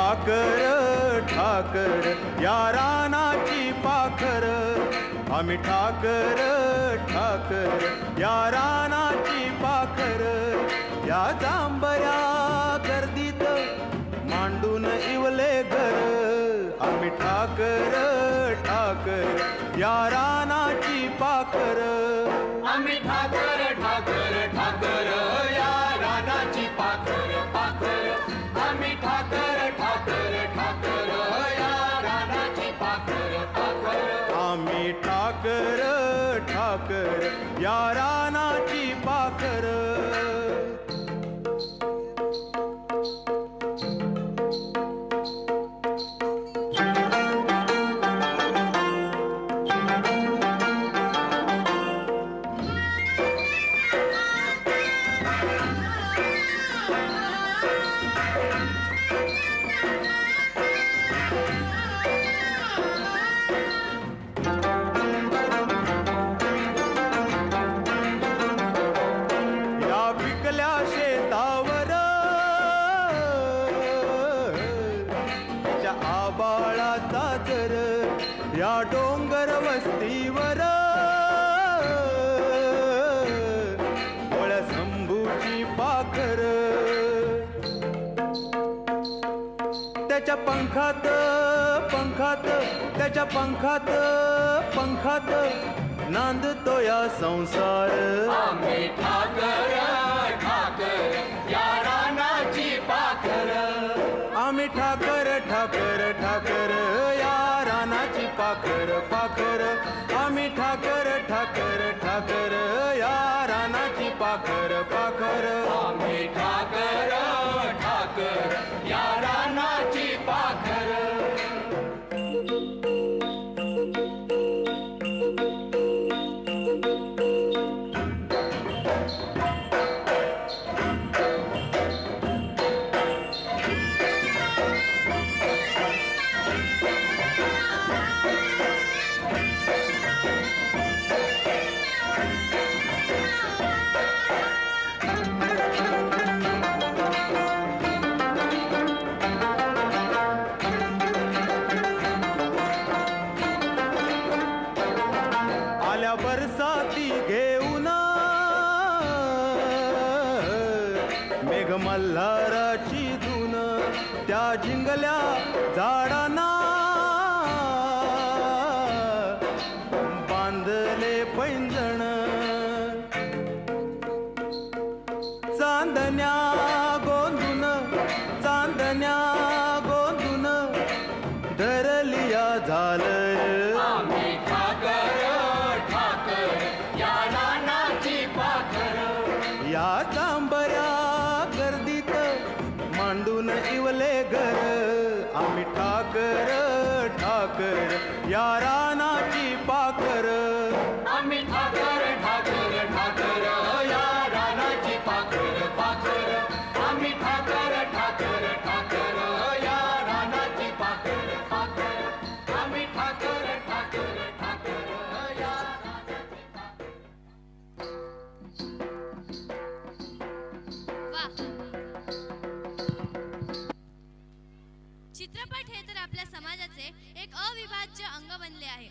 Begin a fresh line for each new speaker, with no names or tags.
ठाकर ठाकर या रानाची पाखर, आम्ही ठाकर ठाकर या रानाची पाखर, या जांभया गर्दीत मांडून इवले घर, आम्ही ठाकर ठाकर या रानाची पाखर,
आम्ही ठाकर ठाकर ठाकर या रानाची पाखर पाखर, आम्ही ठाकर ठाकर ठाकर या रानाची पाखर पाखर,
आम्ही ठाकर ठाकर या रानाची पाखर. आबाळाचा जर या डोंगर वस्तीवर ओळ शंभूची पाखर, त्याच्या पंखात पंखात त्याच्या पंखात पंखात नांदतो या संसार,
आम्ही ठाकर ठाकर या रानाची पाखर,
आम्ही ठाकर ठाकर ठाकर या रानाची पाखर पाखर, आम्ही ठाकर ठाकर ठाकर या रानाची पाखर पाखर,
आम्ही ठाकर ठाकर या रानाची पाखर.
आल्या बरसाती घेऊन मेघ मल्हाराची धून, त्या जिंगल्या झाडांना बांधले पैंजण, चांदण्या गोंधून चांदण्या गोंधून धरलिया झालर,
आम्ही ठाकर ठाकर या रानाची पाखर,
या जांभया गर्दीत मांडून इवले घर, आम्ही ठाकर ठाकर या रानाची पाखर,
आम्ही ठाकर ठाकर ठाकर या रानाची पाखर पाखर, आम्ही ठाकर ठाकर ठाकर या रानाची पाखर पाखर, आम्ही ठाकर ठाकर ठाकर या रानाची पाखर.
वा, चित्रपट हे तर आपल्या समाजाचे एक अविभाज्य अंग बनले आहे.